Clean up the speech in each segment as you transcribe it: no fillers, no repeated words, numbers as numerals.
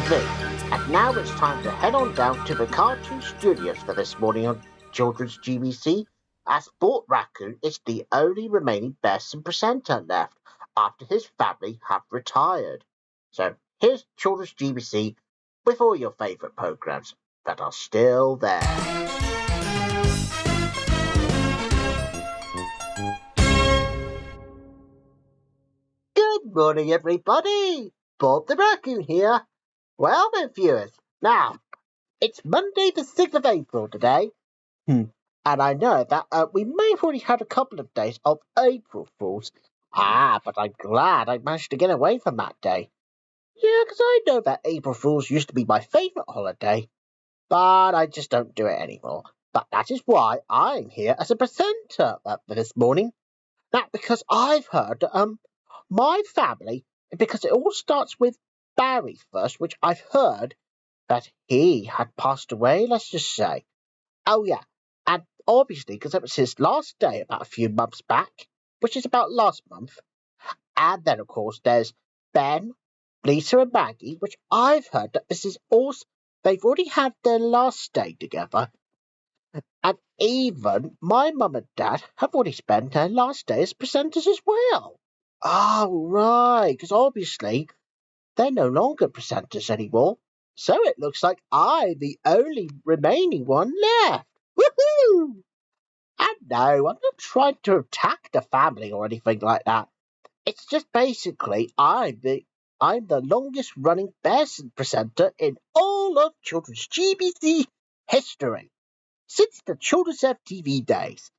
TV. And now it's time to head on down to the cartoon studios for this morning on Children's GBC, as Bort the Racoon is the only remaining Bearson presenter left after his family have retired. So here's Children's GBC with all your favourite programmes that are still there. Good morning, everybody. Bort the Racoon here. Well then, viewers, now, it's Monday the 6th of April today. And I know that we may have already had a couple of days of April Fools. But I'm glad I managed to get away from that day. Yeah, because I know that April Fools used to be my favourite holiday. But I just don't do it anymore. But that is why I'm here as a presenter for this morning. That's because I've heard my family, because it all starts with Barry first, which I've heard that he had passed away, let's just say. Oh, yeah. And obviously, because it was his last day about a few months back, which is about last month. And then, of course, there's Ben, Lisa and Maggie, which I've heard that this is also, they've already had their last day together. And even my mum and dad have already spent their last day as presenters as well. Oh, right, because obviously they're no longer presenters anymore. So it looks like I'm the only remaining one left. Woohoo! And no, I'm not trying to attack the family or anything like that. It's just basically I'm the longest running Bearson presenter in all of Children's GBC history, since the Children's FTV days.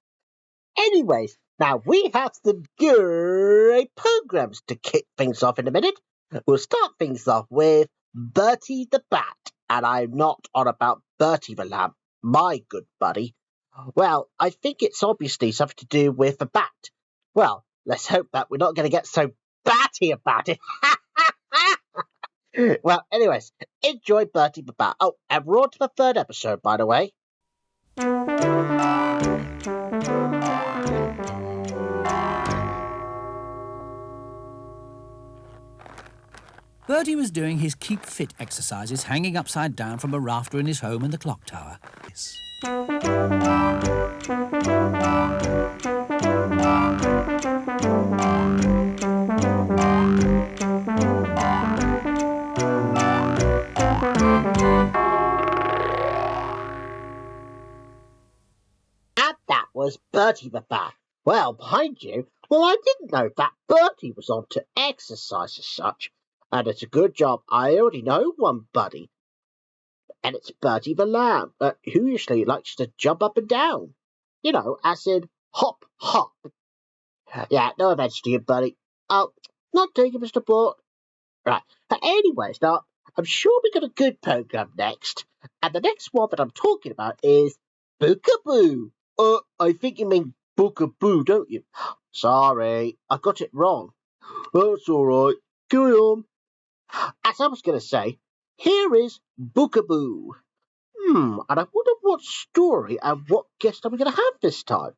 Anyways, now we have some great programs to kick things off in a minute. We'll start things off with Bertie the Bat, and I'm not on about Bertie the Lamb, my good buddy. Well, I think it's obviously something to do with the bat. Well, let's hope that we're not going to get so batty about it. Well, anyways, enjoy Bertie the Bat. Oh, and we're on to the third episode, by the way. Bertie was doing his keep fit exercises hanging upside down from a rafter in his home in the clock tower. And that was Bertie the Bat. Well, behind you, I didn't know that Bertie was on to exercise as such. And it's a good job I already know one buddy. And it's Bertie the Lamb, who usually likes to jump up and down. You know, as in hop, hop. Yeah, no offense to you, buddy. Oh, not taking Mr. Bort. Right, but anyways, now, I'm sure we got a good program next. And the next one that I'm talking about is Bookaboo. I think you mean Bookaboo, don't you? Sorry, I got it wrong. That's all right. Carry on. As I was going to say, here is Bookaboo. And I wonder what story and what guest are we going to have this time?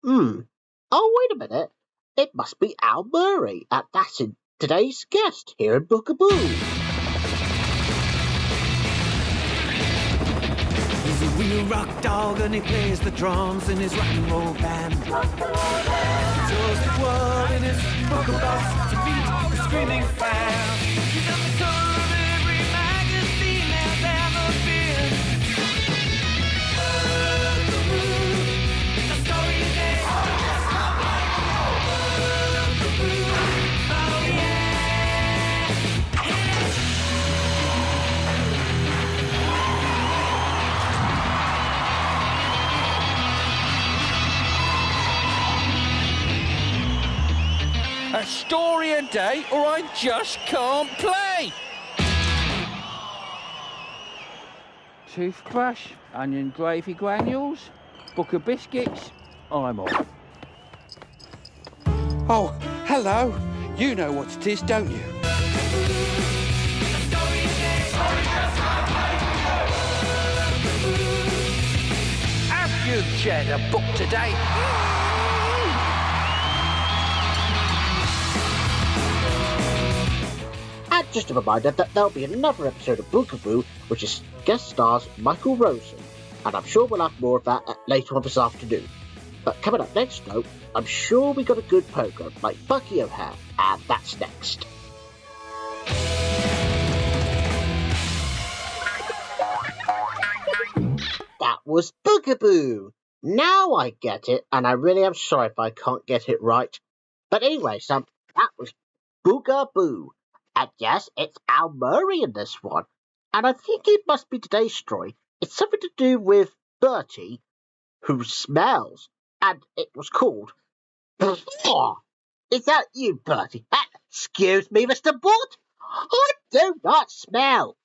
Oh, wait a minute. It must be Al Murray, and that's in today's guest here in Bookaboo. He's a real rock dog and he plays the drums in his rock and roll band. He tours the world in his Booker bus to beat the screaming fans. He's on the cover of every magazine there's ever been. The story today. Oh yeah. A story a day, or I just can't play. Toothbrush, onion gravy granules, book of biscuits, I'm off. Oh, hello. You know what it is, don't you? Have you shared a book today? just a reminder that there'll be another episode of Bookaboo, which is guest stars Michael Rosen, and I'm sure we'll have more of that later on this afternoon. But coming up next, though, I'm sure we got a good programme like Bucky O'Hare, and that's next. That was Bookaboo. Now I get it, and I really am sorry if I can't get it right. But anyway, that was Bookaboo. And yes, it's Al Murray in this one. And I think it must be today's story. It's something to do with Bertie, who smells. And it was called... Is that you, Bertie? Excuse me, Mr. Bort? I do not smell.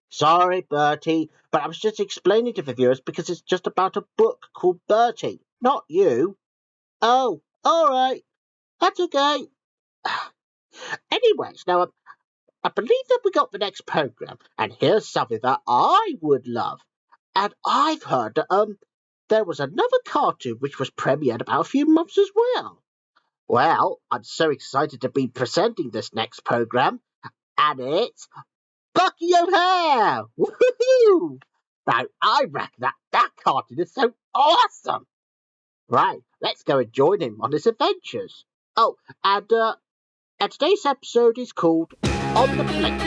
Sorry, Bertie, but I was just explaining to the viewers because it's just about a book called Bertie, not you. Oh, all right. That's okay. Anyways, now, I believe that we got the next programme, and here's something that I would love. And I've heard that, there was another cartoon which was premiered about a few months as well. Well, I'm so excited to be presenting this next programme, and it's Bucky O'Hare! Woohoo! Now, I reckon that cartoon is so awesome! Right, let's go and join him on his adventures. Oh, and today's episode is called On the Blink.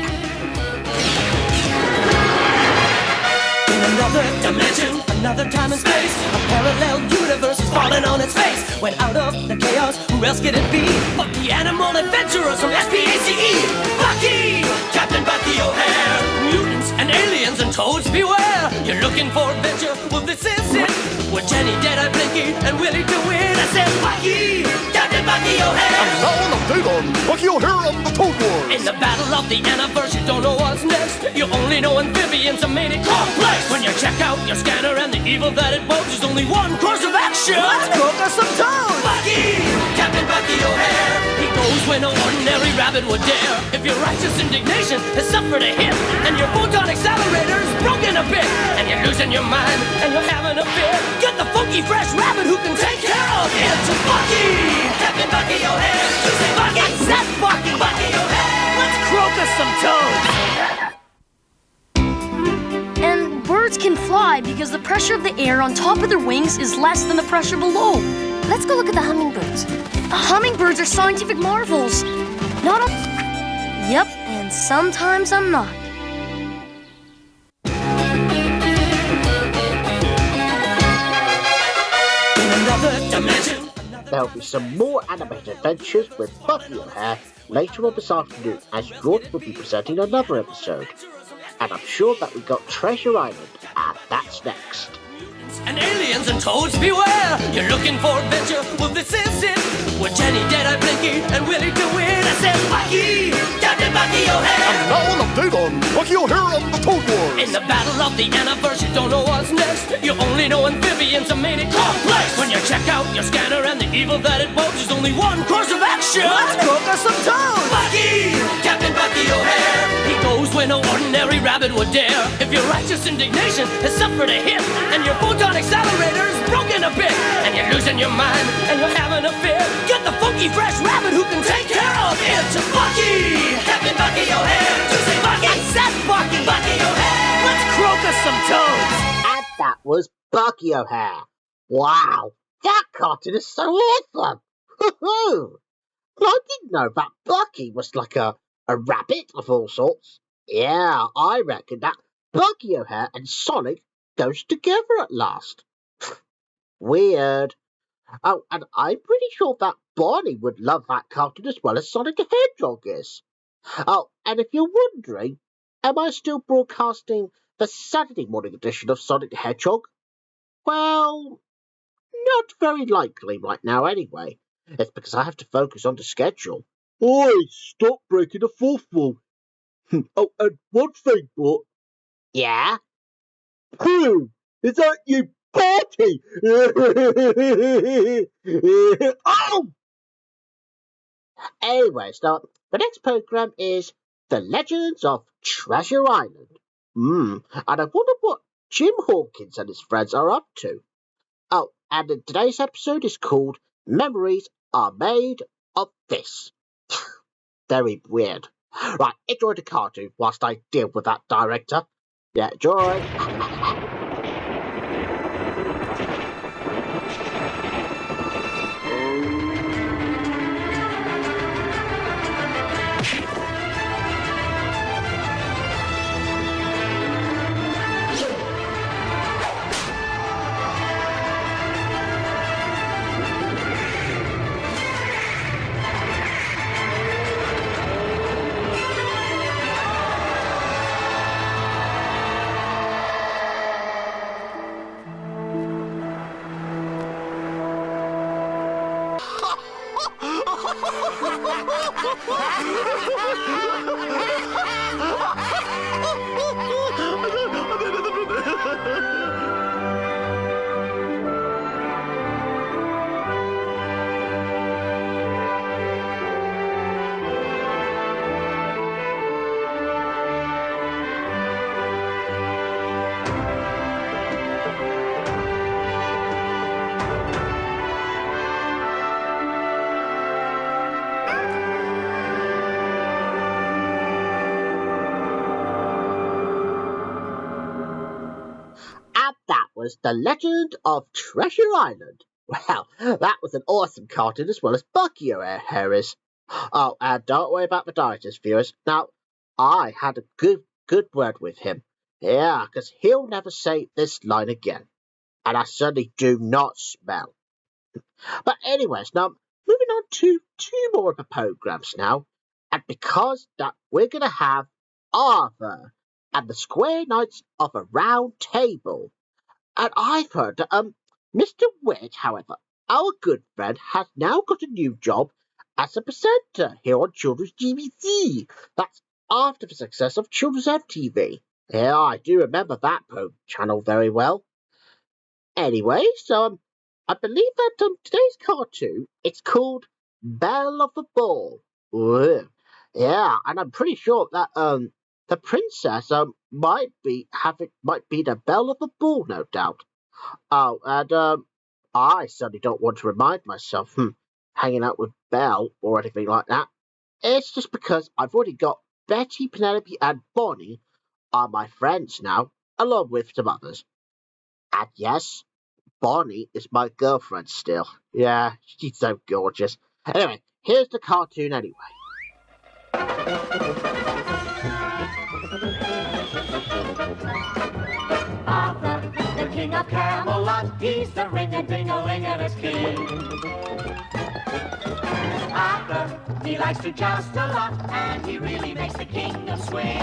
In another dimension, another time and space, a parallel universe is falling on its face. When out of the chaos, who else could it be? But the animal adventurers from SPACE. Bucky! Captain Bucky O'Hare. Mutants and aliens and toads beware. You're looking for adventure? Well, this is it. With Jenny, Deadeye, Blinky, and Willie to win. I said, Bucky! Captain Bucky O'Hare. And now an update on Bucky O'Hare and the Toad Wars. In the battle of the Anaverse, you don't know what's next. You only know amphibians are made it complex. When you check out your scanner and the evil that it bodes, there's only one course of action. Let's cook us some toads! Bucky! Captain Bucky O'Hare. He goes when no ordinary rabbit would dare. If your righteous indignation has suffered a hit, and your photon accelerator's broken a bit, and you're losing your mind, and you're having a fit, get the funky fresh rabbit who can take care of it. Bucky! Captain Bucky O'Hare. You say Bucky? I said Bucky! Bucky O'Hare. Let's croak us some toads! And birds can fly because the pressure of the air on top of their wings is less than the pressure below. Let's go look at the hummingbirds. Hummingbirds are scientific marvels. Not all... Yep, and sometimes I'm not. In another dimension. There'll be some more animated adventures with Bucky O'Hare later on this afternoon, as George will be presenting another episode. And I'm sure that we got Treasure Island, and that's next. And aliens and toads beware. You're looking for adventure? Well, this is it. With Jenny, Deadeye, Blinky, and Willie to win. I said, Bucky! Captain Bucky O'Hare. And now an update on Bucky O'Hare and the Toad Wars. In the battle of the Anaverse, you don't know what's next. You only know amphibians are made it complex. When you check out your scanner and the evil that it bodes, there's only one course of action. Let's cook us some toads! Bucky! Captain Bucky O'Hare. He goes when no ordinary rabbit would dare. If your righteous indignation has suffered a hit, and your photon accelerator's broken a bit, and you're losing your mind, and you're having a fit, get the funky fresh rabbit who can take care of it. Bucky! Captain Bucky O'Hare. You say Bucky? I said Bucky! Bucky O'Hare. Let's croak us some toads! And that was Bucky O'Hare. Wow, that cartoon is so awesome! Woohoo! I didn't know that Bucky was like a rabbit of all sorts. Yeah, I reckon that Bucky O'Hare and Sonic goes together at last. Weird. Oh, and I'm pretty sure that Barney would love that cartoon as well as Sonic the Hedgehog is. Oh, and if you're wondering, am I still broadcasting the Saturday morning edition of Sonic the Hedgehog? Well, not very likely right now anyway. It's because I have to focus on the schedule. Oi, stop breaking the fourth wall. Oh, and one thing, Bort. Yeah? Who? Is that you, Party? Oh! Anyways, now, the next programme is The Legends of Treasure Island. And I wonder what Jim Hawkins and his friends are up to. Oh, and today's episode is called Memories Are Made of This. Very weird. Right, enjoy the cartoon whilst I deal with that director. Yeah, enjoy. And that was The Legend of Treasure Island. Well, that was an awesome cartoon as well as Bucky O'Hara's. Oh, and don't worry about the dieters, viewers. Now, I had a good word with him. Yeah, because he'll never say this line again. And I certainly do not smell. But anyways, now, moving on to two more of the programs now. And because that we're going to have Arthur and the Square Knights of a Round Table. And I've heard that Mr. Wedge, however, our good friend, has now got a new job as a presenter here on Children's GBC. That's after the success of Children's FTV. Yeah, I do remember that channel very well. Anyway, so I believe that today's cartoon, it's called Belle of the Ball. Ooh. Yeah, and I'm pretty sure that the princess might be the belle of the ball, no doubt. Oh, and I certainly don't want to remind myself hanging out with Belle or anything like that. It's just because I've already got Betty, Penelope, and Bonnie are my friends now, along with some others. And yes, Bonnie is my girlfriend still. Yeah, she's so gorgeous. Anyway, here's the cartoon anyway. Arthur, the king of Camelot, he's the ring-a-ding-a-ling-a-ding king. Arthur, he likes to joust a lot, and he really makes the kingdom swing.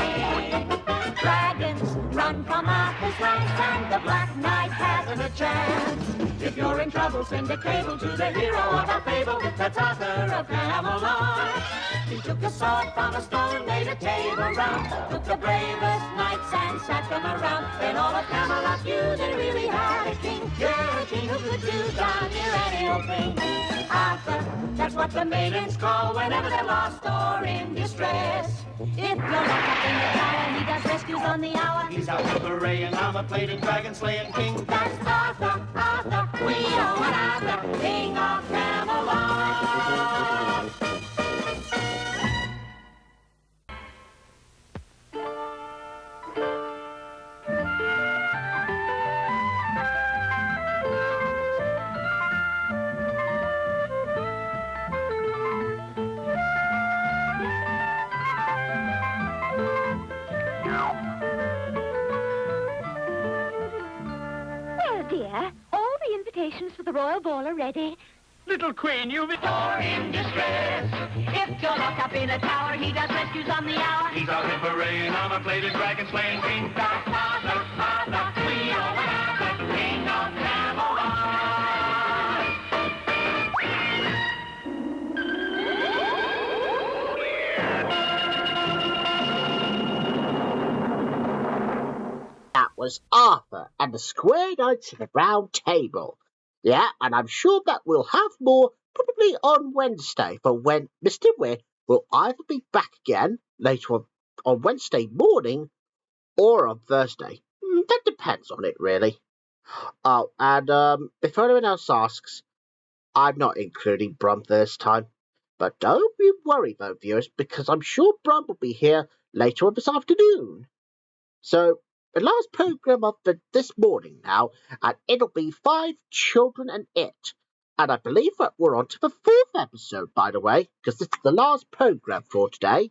Dragons run from Arthur's ranks, and the Black Knight hasn't a chance. If you're in trouble, send a cable to the hero of our fable, that's Arthur of Camelot. He took a sword from a stone, made a table round, took the bravest knights and sat them around. Then all of Camelot knew they really had a king. Yeah, a king who could do darn near any old thing. Arthur, that's what the maidens call whenever they're lost or in distress. If you're locked up in the tower, he does rescues on the hour. He's out with array and armor-plated, dragon-slaying king. That's Arthur, Arthur, we know an Arthur, king of Camelot. Dear, all the invitations for the royal ball are ready. Little queen, you've been In distress. If you're locked up in a tower, he does rescues on the hour. He's out in parade, armor-plated, dragon-slaying king. That's Arthur, Arthur, we know an Arthur, king of Camelot. That was Arthur and the Square Knights of the Round Table. Yeah, and I'm sure that we'll have more probably on Wednesday for when Mr. Weir will either be back again later on Wednesday morning or on Thursday. That depends on it, really. Oh, and before anyone else asks, I'm not including Brum this time. But don't be worried, though, viewers, because I'm sure Brum will be here later on this afternoon. So, the last programme of this morning now, and it'll be 5 Children and It. And I believe that we're on to the 4th episode, by the way, because this is the last programme for today.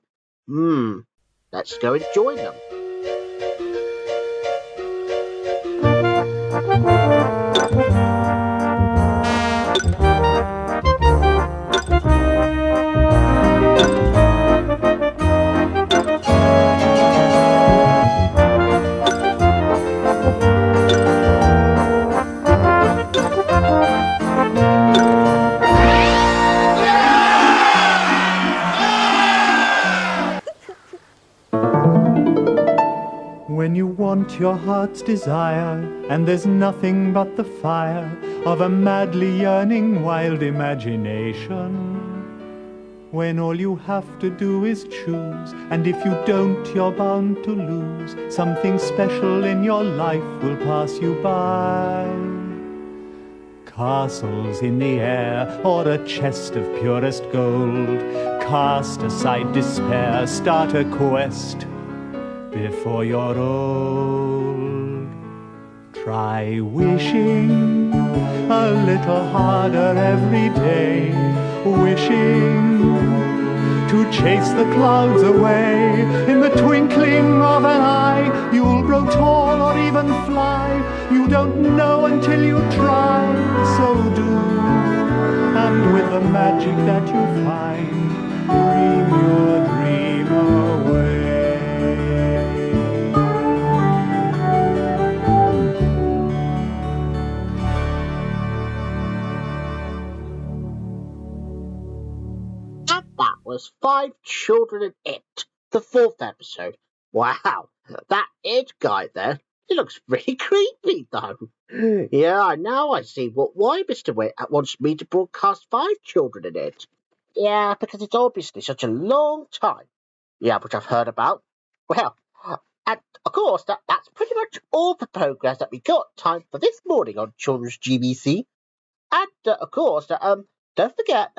Let's go and join them. When you want your heart's desire, and there's nothing but the fire of a madly yearning wild imagination. When all you have to do is choose, and if you don't, you're bound to lose. Something special in your life will pass you by. Castles in the air, or a chest of purest gold. Cast aside despair, start a quest before you're old. Try wishing a little harder every day, wishing to chase the clouds away. In the twinkling of an eye, you'll grow tall or even fly. You don't know until you try, so do. And with the magic that you find, dream your dream away. That was 5 Children and It, the 4th episode. Wow, that It guy there, he looks really creepy though. Yeah, now I see why Mr. Witt wants me to broadcast 5 Children and It. Yeah, because it's obviously such a long time. Yeah, which I've heard about. Well, and of course, that's pretty much all the progress that we got time for this morning on Children's GBC. And of course, don't forget,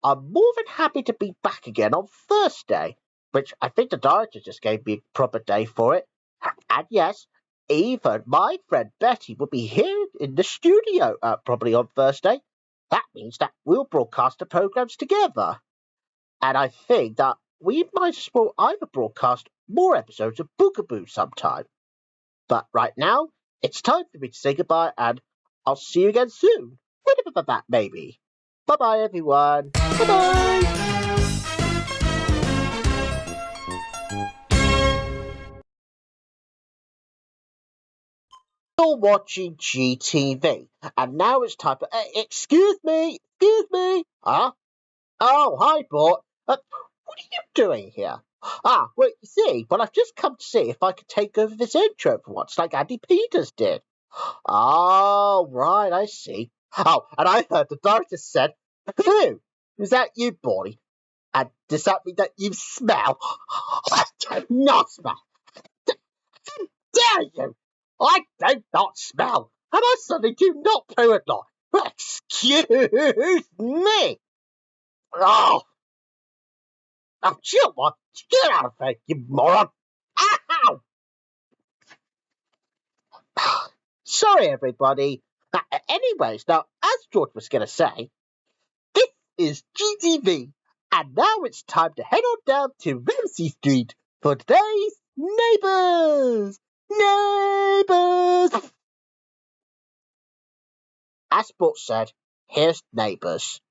I'm more than happy to be back again on Thursday, which I think the director just gave me a proper day for it. And yes, even my friend Betty will be here in the studio probably on Thursday. That means that we'll broadcast the programs together. And I think that we might as well either broadcast more episodes of Bookaboo sometime. But right now, it's time for me to say goodbye, and I'll see you again soon, whenever that may be. Bye-bye, everyone. Bye-bye. You're watching GTV, and now it's time for... excuse me. Huh? Oh, hi, Bort. What are you doing here? Well, you see, I've just come to see if I could take over this intro for once, like Andy Peters did. Oh, right, I see. Oh, and I heard the director said, "Who? Is that you, boy? And does that mean that you smell?" "I do not smell. How dare you? I do not smell, and I certainly do not poo at night. Excuse me. Oh, chill, what? Get out of here, you moron. Ow! Sorry, everybody. Anyways, now, as George was going to say, this is GTV, and now it's time to head on down to Ramsey Street for today's Neighbours! Neighbours! As Bort said, here's Neighbours.